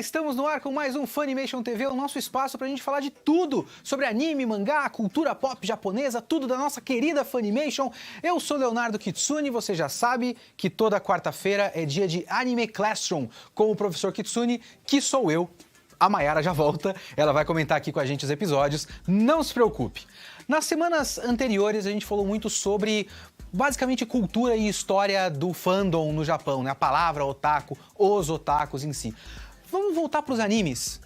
estamos no ar com mais um Funimation TV, o nosso espaço pra gente falar de tudo sobre anime, mangá, cultura pop japonesa, tudo da nossa querida Funimation. Eu sou Leonardo Kitsune, você já sabe que toda quarta-feira é dia de Anime Classroom com o professor Kitsune, que sou eu. A Mayara já volta, ela vai comentar aqui com a gente os episódios, não se preocupe. Nas semanas anteriores a gente falou muito sobre basicamente cultura e história do fandom no Japão, né? A palavra otaku, os otakus em si. Vamos voltar para os animes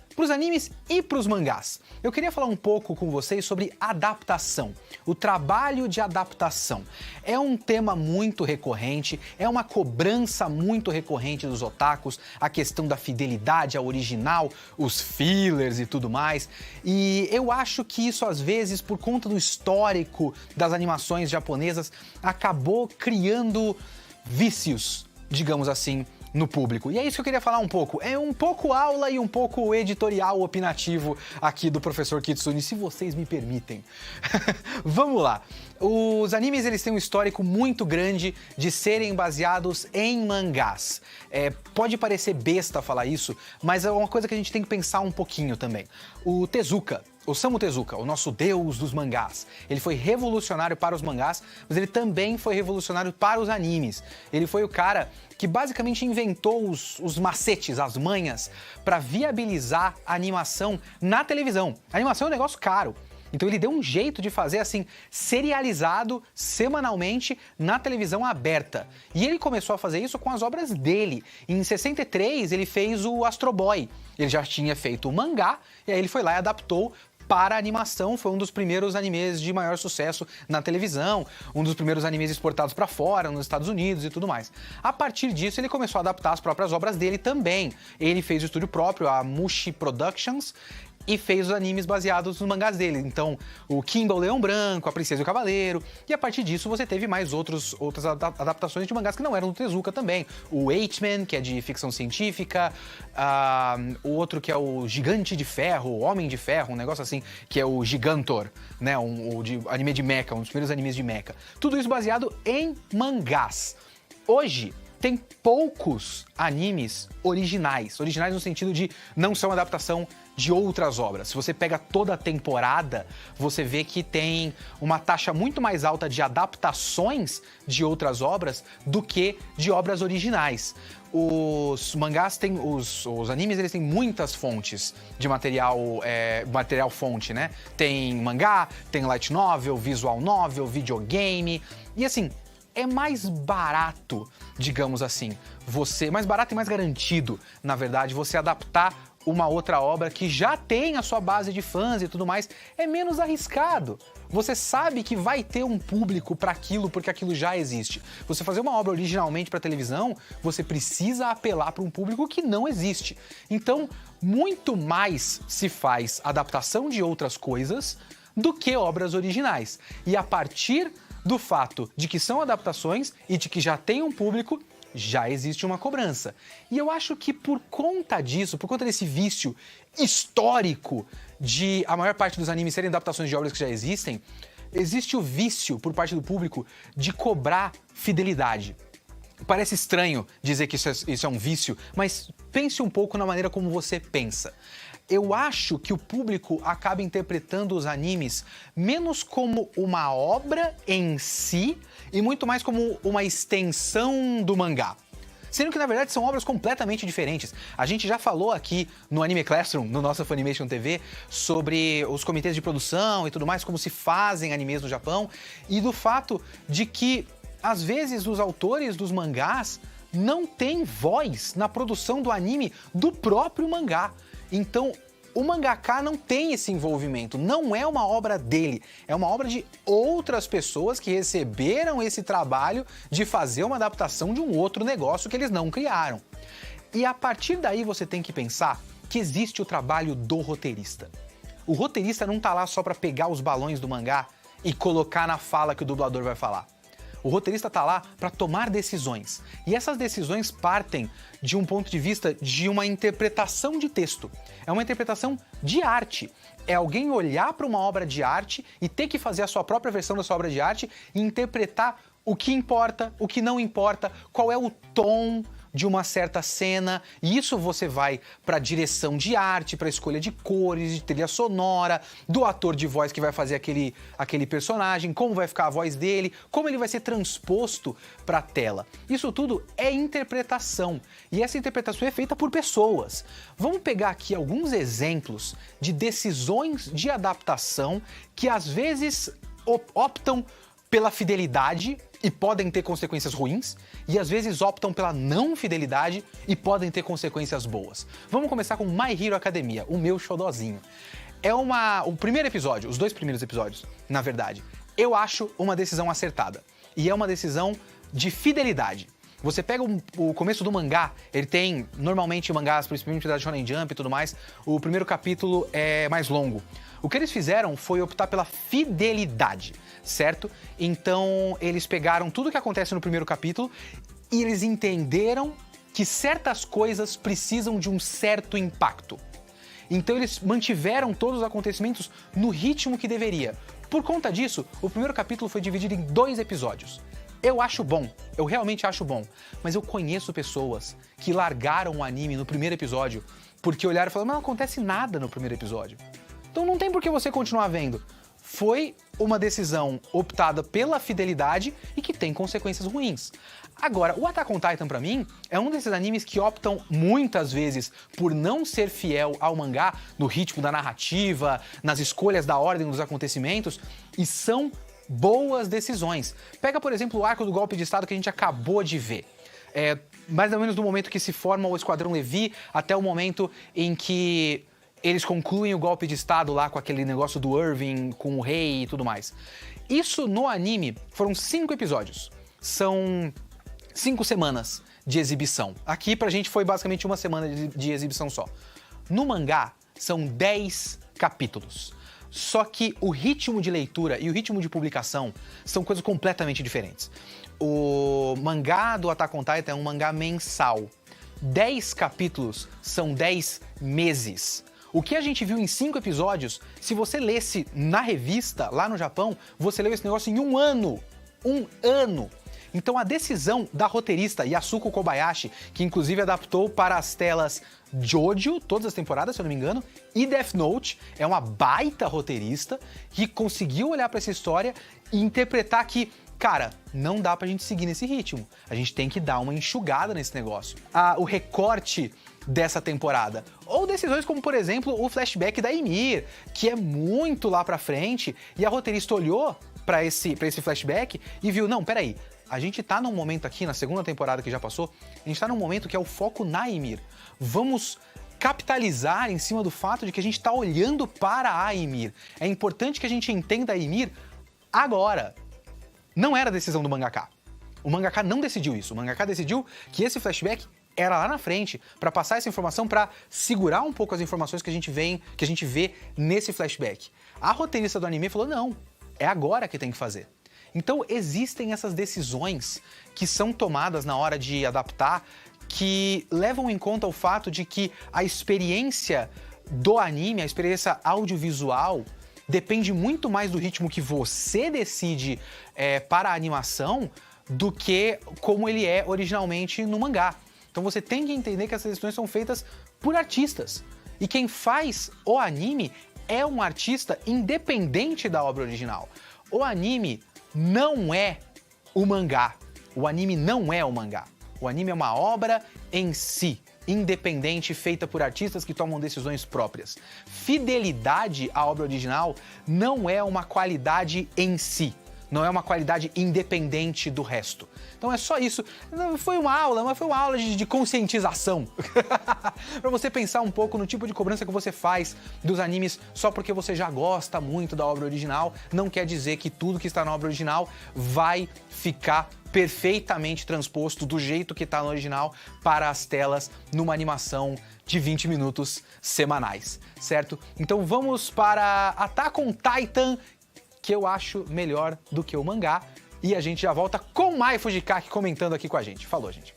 e para os mangás. Eu queria falar um pouco com vocês sobre adaptação, o trabalho de adaptação. É um tema muito recorrente, é uma cobrança muito recorrente dos otakus, a questão da fidelidade ao original, os fillers e tudo mais. E eu acho que isso, às vezes, por conta do histórico das animações japonesas, acabou criando vícios, digamos assim, no público. E é isso que eu queria falar um pouco. É um pouco aula e um pouco editorial opinativo aqui do professor Kitsune, se vocês me permitem. Vamos lá. Os animes, eles têm um histórico muito grande de serem baseados em mangás. Pode parecer besta falar isso, mas é uma coisa que a gente tem que pensar um pouquinho também. O Osamu Tezuka, o nosso deus dos mangás, ele foi revolucionário para os mangás, mas ele também foi revolucionário para os animes. Ele foi o cara que basicamente inventou os macetes, as manhas, para viabilizar a animação na televisão. A animação é um negócio caro. Então ele deu um jeito de fazer assim, serializado, semanalmente, na televisão aberta. E ele começou a fazer isso com as obras dele. Em 63 ele fez o Astro Boy. Ele já tinha feito o mangá, e aí ele foi lá e adaptou para a animação. Foi um dos primeiros animes de maior sucesso na televisão, um dos primeiros animes exportados para fora, nos Estados Unidos e tudo mais. A partir disso, ele começou a adaptar as próprias obras dele também. Ele fez o estúdio próprio, a Mushi Productions, e fez os animes baseados nos mangás dele. Então, o Kimba, o Leão Branco, a Princesa e o Cavaleiro, e a partir disso você teve mais outras adaptações de mangás que não eram do Tezuka também. O Eight-Man, que é de ficção científica, o outro que é o Gigante de Ferro, o Homem de Ferro, um negócio assim, que é o Gigantor, né, anime de mecha, um dos primeiros animes de mecha. Tudo isso baseado em mangás. Hoje, tem poucos animes originais no sentido de não são adaptação de outras obras. Se você pega toda a temporada, você vê que tem uma taxa muito mais alta de adaptações de outras obras do que de obras originais. Os mangás têm, os animes, eles têm muitas fontes de material fonte, né? Tem mangá, tem light novel, visual novel, videogame, e assim, é mais barato, digamos assim, mais barato e mais garantido, na verdade, você adaptar uma outra obra que já tem a sua base de fãs e tudo mais, é menos arriscado. Você sabe que vai ter um público para aquilo, porque aquilo já existe. Você fazer uma obra originalmente para televisão, você precisa apelar para um público que não existe. Então, muito mais se faz adaptação de outras coisas do que obras originais. E a partir do fato de que são adaptações e de que já tem um público, já existe uma cobrança. E eu acho que por conta disso, por conta desse vício histórico de a maior parte dos animes serem adaptações de obras que já existem, existe o vício por parte do público de cobrar fidelidade. Parece estranho dizer que isso é um vício, mas pense um pouco na maneira como você pensa. Eu acho que o público acaba interpretando os animes menos como uma obra em si e muito mais como uma extensão do mangá. Sendo que, na verdade, são obras completamente diferentes. A gente já falou aqui no Anime Classroom, no nosso Funimation TV, sobre os comitês de produção e tudo mais, como se fazem animes no Japão, e do fato de que, às vezes, os autores dos mangás não têm voz na produção do anime do próprio mangá. Então, o mangaka não tem esse envolvimento, não é uma obra dele, é uma obra de outras pessoas que receberam esse trabalho de fazer uma adaptação de um outro negócio que eles não criaram. E a partir daí você tem que pensar que existe o trabalho do roteirista. O roteirista não tá lá só para pegar os balões do mangá e colocar na fala que o dublador vai falar. O roteirista está lá para tomar decisões. E essas decisões partem de um ponto de vista de uma interpretação de texto. É uma interpretação de arte. É alguém olhar para uma obra de arte e ter que fazer a sua própria versão da sua obra de arte e interpretar o que importa, o que não importa, qual é o tom de uma certa cena, e isso você vai para direção de arte, para escolha de cores, de trilha sonora, do ator de voz que vai fazer aquele personagem, como vai ficar a voz dele, como ele vai ser transposto para a tela. Isso tudo é interpretação, e essa interpretação é feita por pessoas. Vamos pegar aqui alguns exemplos de decisões de adaptação que às vezes optam pela fidelidade e podem ter consequências ruins, e às vezes optam pela não fidelidade e podem ter consequências boas. Vamos começar com My Hero Academia, o meu xodozinho. O primeiro episódio, os 2 primeiros episódios, na verdade, eu acho uma decisão acertada. E é uma decisão de fidelidade. Você pega o começo do mangá, ele tem, normalmente, mangás, principalmente da Shonen Jump e tudo mais, o primeiro capítulo é mais longo. O que eles fizeram foi optar pela fidelidade, certo? Então, eles pegaram tudo que acontece no primeiro capítulo e eles entenderam que certas coisas precisam de um certo impacto. Então, eles mantiveram todos os acontecimentos no ritmo que deveria. Por conta disso, o primeiro capítulo foi dividido em 2 episódios. Eu acho bom, eu realmente acho bom, mas eu conheço pessoas que largaram o anime no primeiro episódio porque olharam e falaram, não acontece nada no primeiro episódio. Então não tem por que você continuar vendo. Foi uma decisão optada pela fidelidade e que tem consequências ruins. Agora, o Attack on Titan, pra mim, é um desses animes que optam muitas vezes por não ser fiel ao mangá, no ritmo da narrativa, nas escolhas da ordem dos acontecimentos, e são boas decisões. Pega, por exemplo, o arco do golpe de estado que a gente acabou de ver. Mais ou menos do momento que se forma o Esquadrão Levi até o momento em que eles concluem o golpe de estado lá com aquele negócio do Irving, com o rei e tudo mais. Isso no anime foram 5 episódios. São 5 semanas de exibição. Aqui pra gente foi basicamente uma semana de exibição só. No mangá, são 10 capítulos. Só que o ritmo de leitura e o ritmo de publicação são coisas completamente diferentes. O mangá do Attack on Titan é um mangá mensal. 10 capítulos são 10 meses. O que a gente viu em 5 episódios, se você lesse na revista, lá no Japão, você leu esse negócio em 1 ano. 1 ano! Então a decisão da roteirista Yasuko Kobayashi, que inclusive adaptou para as telas Jojo, todas as temporadas, se eu não me engano, e Death Note, é uma baita roteirista que conseguiu olhar para essa história e interpretar que, cara, não dá pra gente seguir nesse ritmo. A gente tem que dar uma enxugada nesse negócio. O recorte dessa temporada. Ou decisões como, por exemplo, o flashback da Ymir, que é muito lá pra frente, e a roteirista olhou pra esse flashback e viu, não, peraí, a gente tá num momento aqui, na segunda temporada que já passou, a gente tá num momento que é o foco na Ymir. Vamos capitalizar em cima do fato de que a gente tá olhando para a Ymir. É importante que a gente entenda a Ymir agora. Não era a decisão do mangaka. O mangaka não decidiu isso. O mangaka decidiu que esse flashback era lá na frente, para passar essa informação, para segurar um pouco as informações que a gente vê nesse flashback. A roteirista do anime falou, não, é agora que tem que fazer. Então existem essas decisões que são tomadas na hora de adaptar, que levam em conta o fato de que a experiência do anime, a experiência audiovisual, depende muito mais do ritmo que você decide para a animação do que como ele é originalmente no mangá. Então você tem que entender que essas decisões são feitas por artistas. E quem faz o anime é um artista independente da obra original. O anime não é o mangá. O anime não é o mangá. O anime é uma obra em si, independente, feita por artistas que tomam decisões próprias. Fidelidade à obra original não é uma qualidade em si. Não é uma qualidade independente do resto. Então é só isso. Foi uma aula de conscientização. Pra você pensar um pouco no tipo de cobrança que você faz dos animes só porque você já gosta muito da obra original. Não quer dizer que tudo que está na obra original vai ficar perfeitamente transposto do jeito que está no original para as telas numa animação de 20 minutos semanais, certo? Então vamos para Attack on Titan, que eu acho melhor do que o mangá. E a gente já volta com Mai Fujikaki comentando aqui com a gente. Falou, gente.